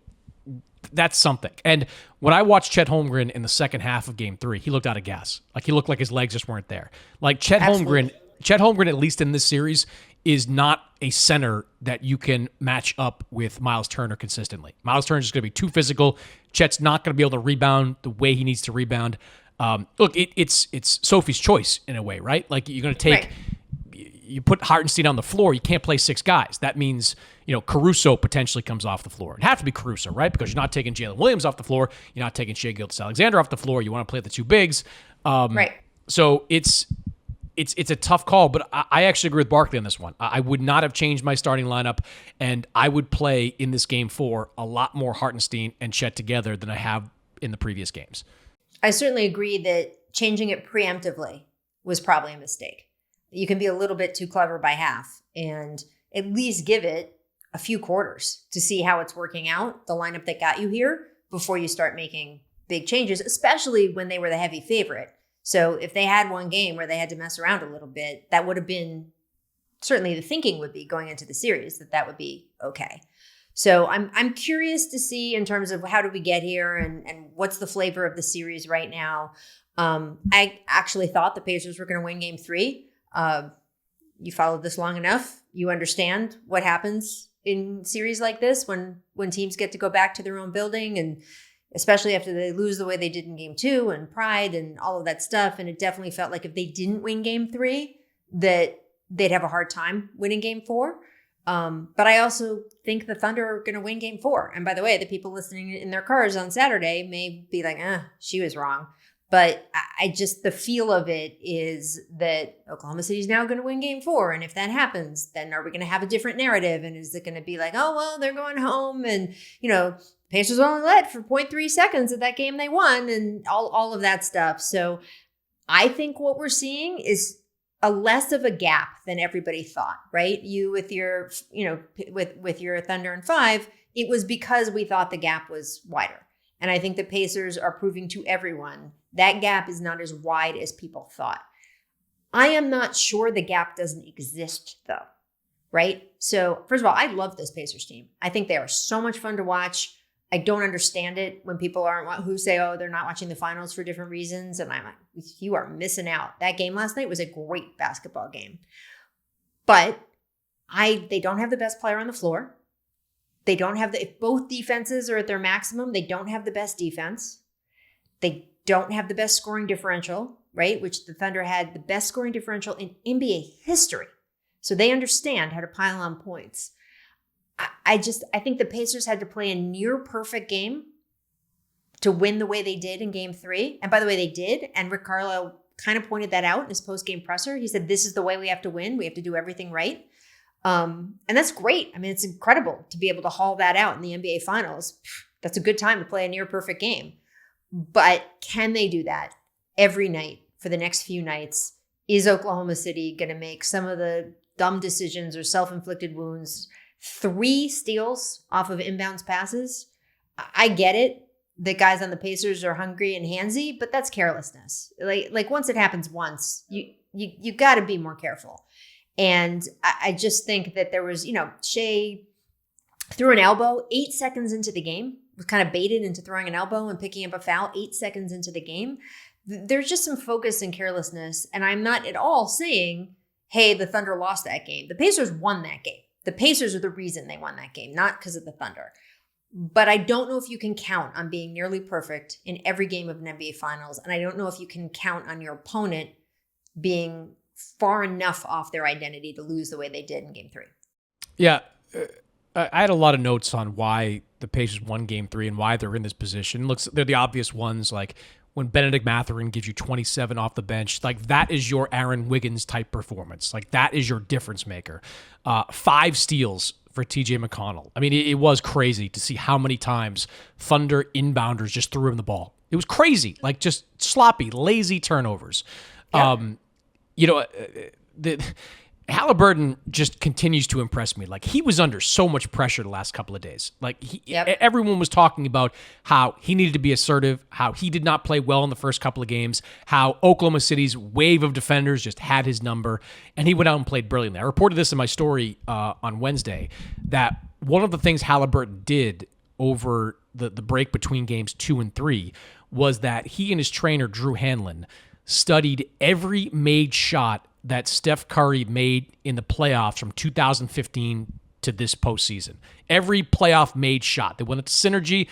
that's something. And when I watched Chet Holmgren in the second half of game 3, he looked out of gas. Like, he looked like his legs just weren't there. Like, Chet Holmgren, at least in this series, is not a center that you can match up with Miles Turner consistently. Miles Turner is just going to be too physical. Chet's not going to be able to rebound the way he needs to rebound. Look, it's Sophie's choice in a way, right? Like, you're going to take... Right. You put Hartenstein on the floor, you can't play 6 guys. That means, Caruso potentially comes off the floor. It'd have to be Caruso, right? Because you're not taking Jalen Williams off the floor. You're not taking Shai Gilgeous-Alexander off the floor. You want to play the 2 bigs. Right. So it's a tough call, but I actually agree with Barkley on this one. I would not have changed my starting lineup, and I would play in this game 4 a lot more Hartenstein and Chet together than I have in the previous games. I certainly agree that changing it preemptively was probably a mistake. You can be a little bit too clever by half and at least give it a few quarters to see how it's working out, the lineup that got you here, before you start making big changes, especially when they were the heavy favorite. So if they had one game where they had to mess around a little bit, that would have been, certainly the thinking would be going into the series that would be okay. So I'm curious to see in terms of how did we get here and what's the flavor of the series right now. I actually thought the Pacers were going to win game 3. You followed this long enough. You understand what happens in series like this when teams get to go back to their own building, and especially after they lose the way they did in game 2 and pride and all of that stuff. And it definitely felt like if they didn't win game 3, that they'd have a hard time winning game 4. But I also think the Thunder are going to win game 4. And by the way, the people listening in their cars on Saturday may be like, she was wrong. But I just, the feel of it is that Oklahoma City's now going to win game 4. And if that happens, then are we going to have a different narrative? And is it going to be like, oh, well, they're going home and, Pacers only led for 0.3 seconds of that game they won and all of that stuff. So I think what we're seeing is a less of a gap than everybody thought, right? You with your, with your Thunder in 5, it was because we thought the gap was wider. And I think the Pacers are proving to everyone that gap is not as wide as people thought. I am not sure the gap doesn't exist though, right? So first of all, I love this Pacers team. I think they are so much fun to watch. I don't understand it when people who say, oh, they're not watching the finals for different reasons. And I'm like, you are missing out. That game last night was a great basketball game. But they don't have the best player on the floor. They don't have if both defenses are at their maximum, they don't have the best defense. They don't have the best scoring differential, right? Which the Thunder had the best scoring differential in NBA history. So they understand how to pile on points. I think the Pacers had to play a near perfect game to win the way they did in game 3. And by the way, they did. And Rick Carlisle kind of pointed that out in his post-game presser. He said, this is the way we have to win. We have to do everything right. And that's great. I mean, it's incredible to be able to haul that out in the NBA Finals. That's a good time to play a near perfect game. But can they do that every night for the next few nights? Is Oklahoma City going to make some of the dumb decisions or self-inflicted wounds? 3 steals off of inbounds passes. I get it. The guys on the Pacers are hungry and handsy, but that's carelessness. Like once it happens once, you got to be more careful. And I just think that there was, Shea threw an elbow 8 seconds into the game, was kind of baited into throwing an elbow and picking up a foul 8 seconds into the game. There's just some focus and carelessness. And I'm not at all saying, hey, the Thunder lost that game. The Pacers won that game. The Pacers are the reason they won that game, not because of the Thunder. But I don't know if you can count on being nearly perfect in every game of an NBA Finals. And I don't know if you can count on your opponent being far enough off their identity to lose the way they did in game 3. Yeah. I had a lot of notes on why the Pacers won game 3 and why they're in this position. They're the obvious ones, like when Benedict Mathurin gives you 27 off the bench, like that is your Aaron Wiggins type performance. Like that is your difference maker. 5 steals for TJ McConnell. I mean, it was crazy to see how many times Thunder inbounders just threw him the ball. It was crazy, like just sloppy, lazy turnovers. Yeah. Halliburton just continues to impress me. Like he was under so much pressure the last couple of days. Like everyone was talking about how he needed to be assertive, how he did not play well in the first couple of games, how Oklahoma City's wave of defenders just had his number, and he went out and played brilliantly. I reported this in my story on Wednesday that one of the things Halliburton did over the break between games 2 and 3 was that he and his trainer, Drew Hanlon, studied every made shot that Steph Curry made in the playoffs from 2015 to this postseason. Every playoff made shot. They went to Synergy,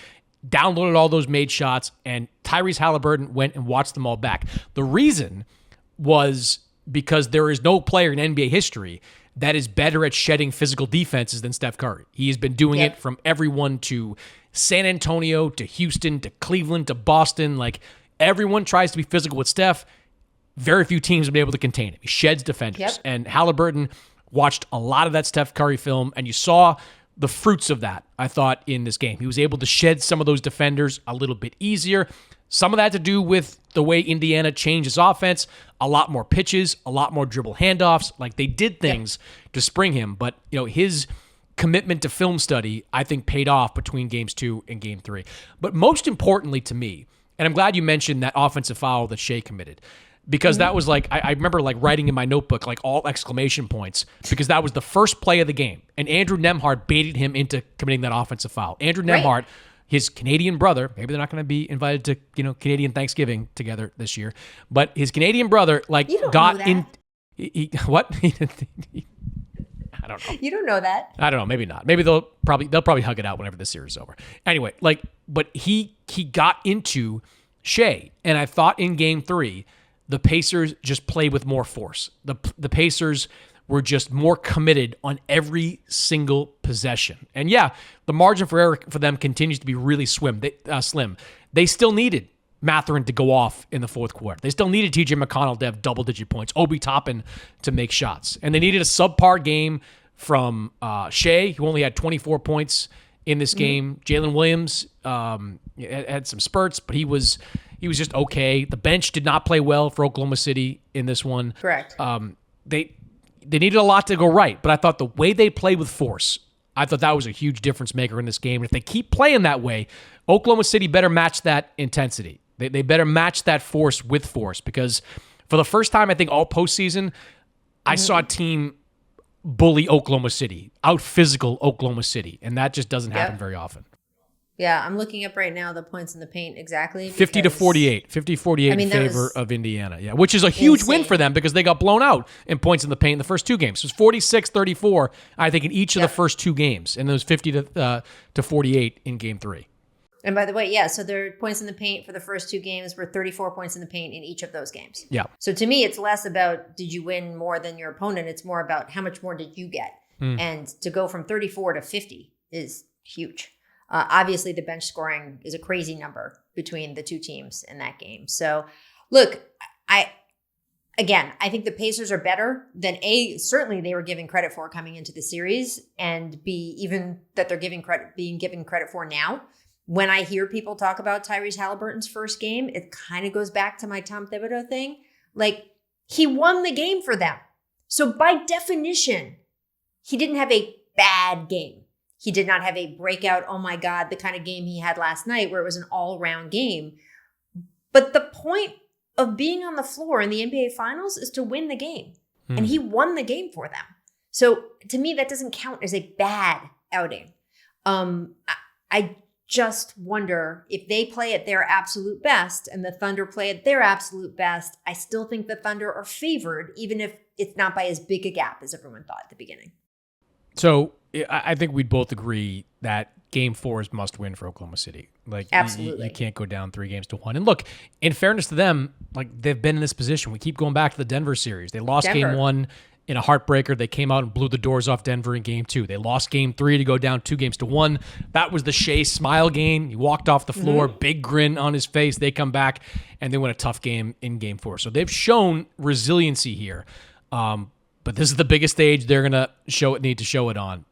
downloaded all those made shots, and Tyrese Halliburton went and watched them all back. The reason was because there is no player in NBA history that is better at shedding physical defenses than Steph Curry. He has been doing it from everyone to San Antonio to Houston to Cleveland to Boston. Like everyone tries to be physical with Steph. Very few teams have been able to contain him. He sheds defenders. And Halliburton watched a lot of that Steph Curry film, and you saw the fruits of that, I thought, in this game. He was able to shed some of those defenders a little bit easier. Some of that to do with the way Indiana changed his offense, a lot more pitches, a lot more dribble handoffs. Like they did things to spring him, but his commitment to film study, I think, paid off between games 2 and game 3. But most importantly to me, and I'm glad you mentioned that offensive foul that Shea committed, because that was like, I remember like writing in my notebook, like all exclamation points, because that was the first play of the game. And Andrew Nembhard baited him into committing that offensive foul. Andrew Nembhard, his Canadian brother, maybe they're not going to be invited to, Canadian Thanksgiving together this year, but his Canadian brother, like got in, what? I don't know. You don't know that. I don't know. Maybe not. Maybe they'll probably hug it out whenever the series is over. Anyway, but he got into Shea, and I thought in game 3, the Pacers just played with more force. The Pacers were just more committed on every single possession. And the margin for error for them continues to be really slim. They still needed Mathurin to go off in the fourth quarter. They still needed TJ McConnell to have double-digit points, Obi Toppin to make shots. And they needed a subpar game from Shea, who only had 24 points in this game. Jalen Williams had some spurts, but he was just okay. The bench did not play well for Oklahoma City in this one. Correct. They needed a lot to go right, but I thought the way they played with force, I thought that was a huge difference maker in this game. And if they keep playing that way, Oklahoma City better match that intensity. They better match that force with force, because for the first time, I think all postseason, I saw a team bully Oklahoma City, out-physical Oklahoma City, and that just doesn't happen very often. Yeah, I'm looking up right now the points in the paint exactly. 50 to 48. 50-48 in favor of Indiana. Yeah, which is a huge win for them because they got blown out in points in the paint in the first two games. It was 46-34, I think, in each of the first two games, and it was 50 to 48 in game 3. And by the way, so their points in the paint for the first two games were 34 points in the paint in each of those games. Yeah. So to me, it's less about did you win more than your opponent. It's more about how much more did you get. And to go from 34 to 50 is huge. Obviously, the bench scoring is a crazy number between the two teams in that game. So, look, I think the Pacers are better than certainly they were given credit for coming into the series, and B, even that they're being given credit for now. When I hear people talk about Tyrese Halliburton's first game, it kind of goes back to my Tom Thibodeau thing. Like, he won the game for them. So by definition, he didn't have a bad game. He did not have a breakout, oh my God, the kind of game he had last night where it was an all-around game. But the point of being on the floor in the NBA Finals is to win the game. And he won the game for them. So to me, that doesn't count as a bad outing. I just wonder if they play at their absolute best and the Thunder play at their absolute best, I still think the Thunder are favored, even if it's not by as big a gap as everyone thought at the beginning. So I think we'd both agree that Game 4 is must win for Oklahoma City. Like, absolutely, you can't go down 3-1. And look, in fairness to them, like, they've been in this position. We keep going back to the Denver series. They lost Game 1 in a heartbreaker. They came out and blew the doors off Denver in Game 2. They lost Game 3 to go down 2-1. That was the Shea smile game. He walked off the floor, big grin on his face. They come back and they win a tough game in Game 4. So they've shown resiliency here. But this is the biggest stage they're going to need to show it on,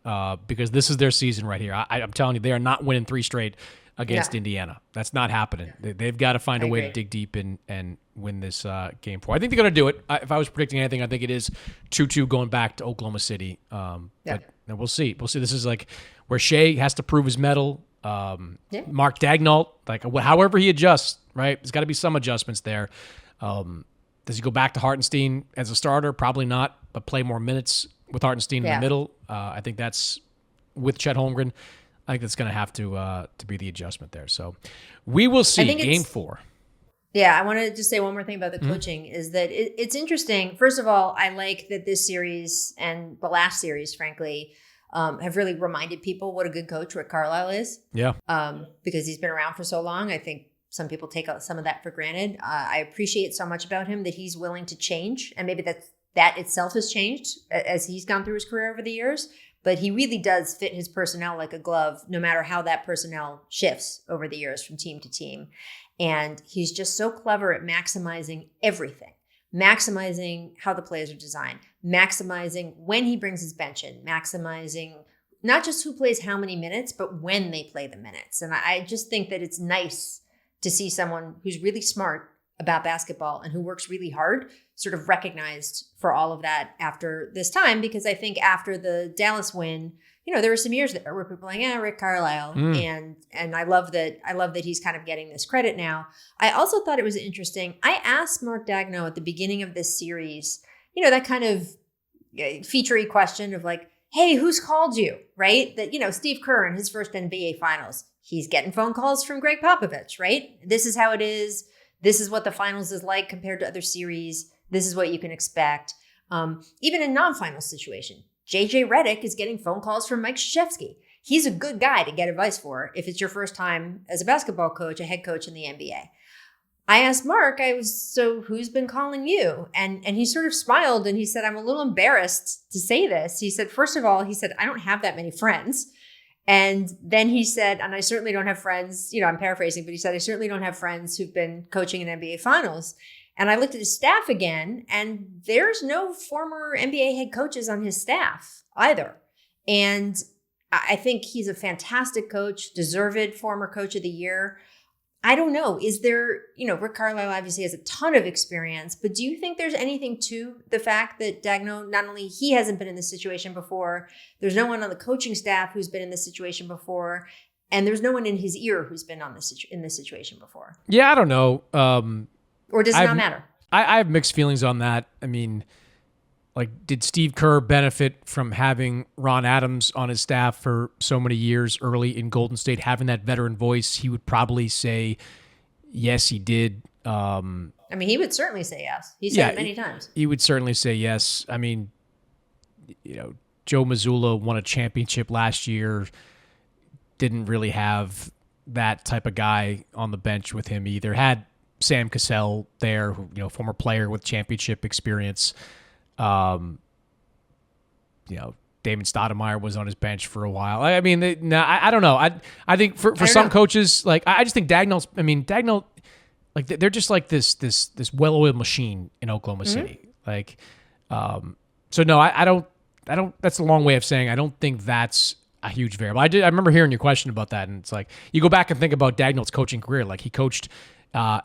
because this is their season right here. I'm telling you, they are not winning 3 straight against Indiana. That's not happening. They've got to find a way to dig deep and win this Game 4. I think they're going to do it. If I was predicting anything, I think it is 2-2 going back to Oklahoma City. But we'll see. We'll see. This is like where Shea has to prove his mettle. Mark Daigneault, like however he adjusts, right? There's got to be some adjustments there. Does he go back to Hartenstein as a starter? Probably not, but play more minutes with Hartenstein in the middle. I think that's with Chet Holmgren. I think that's going to have to be the adjustment there. So we will see Game 4. Yeah, I want to just say one more thing about the coaching is that it's interesting. First of all, I like that this series and the last series, frankly, have really reminded people what a good coach Rick Carlisle is. Yeah. Because he's been around for so long. I think some people take some of that for granted. I appreciate so much about him that he's willing to change. And maybe that itself has changed as he's gone through his career over the years. But he really does fit his personnel like a glove, no matter how that personnel shifts over the years from team to team. And he's just so clever at maximizing everything, maximizing how the plays are designed, maximizing when he brings his bench in, maximizing not just who plays how many minutes, but when they play the minutes. And I just think that it's nice to see someone who's really smart about basketball and who works really hard sort of recognized for all of that after this time, because I think after the Dallas win, there were some years there where people were like, Rick Carlisle. And I love that he's kind of getting this credit now. I also thought it was interesting. I asked Mark Daigneault at the beginning of this series, that kind of featurey question of like, hey, who's called you? Right? That, Steve Kerr in his first NBA Finals, he's getting phone calls from Greg Popovich, right? This is how it is. This is what the finals is like compared to other series. This is what you can expect. Even in non-final situation, JJ Redick is getting phone calls from Mike Krzyzewski. He's a good guy to get advice for if it's your first time as a basketball coach, a head coach in the NBA. I asked Mark, so who's been calling you? And he sort of smiled and he said, I'm a little embarrassed to say this. He said, first of all, I don't have that many friends. And then he said, and I certainly don't have friends, I'm paraphrasing, but he said, I certainly don't have friends who've been coaching in NBA finals. And I looked at his staff again, and there's no former NBA head coaches on his staff either. And I think he's a fantastic coach, deserved former coach of the year. I don't know. Is there, Rick Carlisle obviously has a ton of experience, but do you think there's anything to the fact that Daigneault, not only he hasn't been in this situation before, there's no one on the coaching staff who's been in this situation before, and there's no one in his ear who's been in this situation before? Yeah, I don't know. Or does it not matter? I have mixed feelings on that. I mean, did Steve Kerr benefit from having Ron Adams on his staff for so many years early in Golden State, having that veteran voice? He would probably say, yes, he did. He would certainly say yes. He said it many times. He would certainly say yes. I mean, Joe Mazzulla won a championship last year, didn't really have that type of guy on the bench with him either. Had Sam Cassell there, who, former player with championship experience. Damon Stoudemire was on his bench for a while. I don't know. I think for some coaches, I just think Daigneault, they're just like this well-oiled machine in Oklahoma City. So no, I don't, that's a long way of saying I don't think that's a huge variable. I remember hearing your question about that, and it's like, you go back and think about Daigneault's coaching career. He coached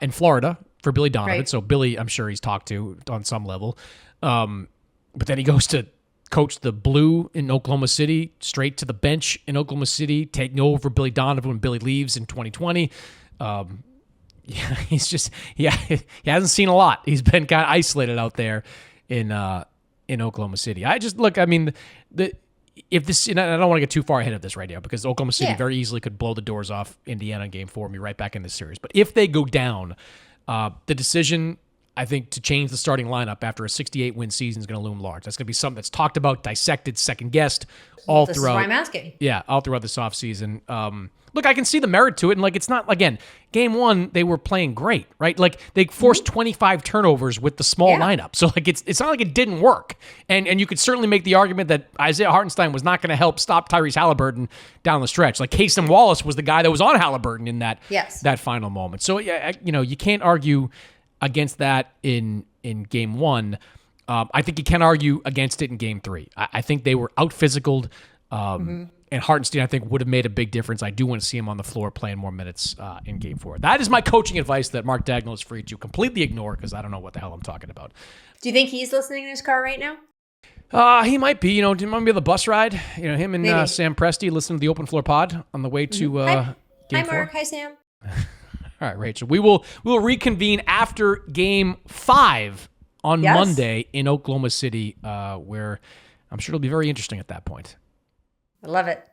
in Florida for Billy Donovan. Right. So Billy, I'm sure he's talked to on some level. But then he goes to coach the Blue in Oklahoma City, straight to the bench in Oklahoma City, taking over Billy Donovan when Billy leaves in 2020. He hasn't seen a lot. He's been kind of isolated out there in Oklahoma City. I don't want to get too far ahead of this right now, because Oklahoma City very easily could blow the doors off Indiana in Game 4 and be right back in this series. But if they go down, the decision, I think, to change the starting lineup after a 68-win season is going to loom large. That's going to be something that's talked about, dissected, second-guessed all throughout. This is why I'm asking. Yeah, all throughout this offseason. Look, I can see the merit to it. And, it's not, again, Game 1, they were playing great, right? They forced 25 turnovers with the small lineup. So, it's not like it didn't work. And you could certainly make the argument that Isaiah Hartenstein was not going to help stop Tyrese Halliburton down the stretch. Casey Wallace was the guy that was on Halliburton in that final moment. So, you can't argue against that in Game 1. I think you can argue against it in Game 3. I think they were out-physicaled, and Hartenstein, I think, would have made a big difference. I do want to see him on the floor playing more minutes in Game 4. That is my coaching advice that Mark Daigneault is free to completely ignore, because I don't know what the hell I'm talking about. Do you think he's listening in his car right now? He might be. Do you remember the bus ride? Him and Sam Presti listening to the Open Floor Pod on the way to Game 4. Hi, Mark. Hi, Sam. All right, Rachel. We will reconvene after Game 5 on Monday in Oklahoma City, where I'm sure it'll be very interesting at that point. I love it.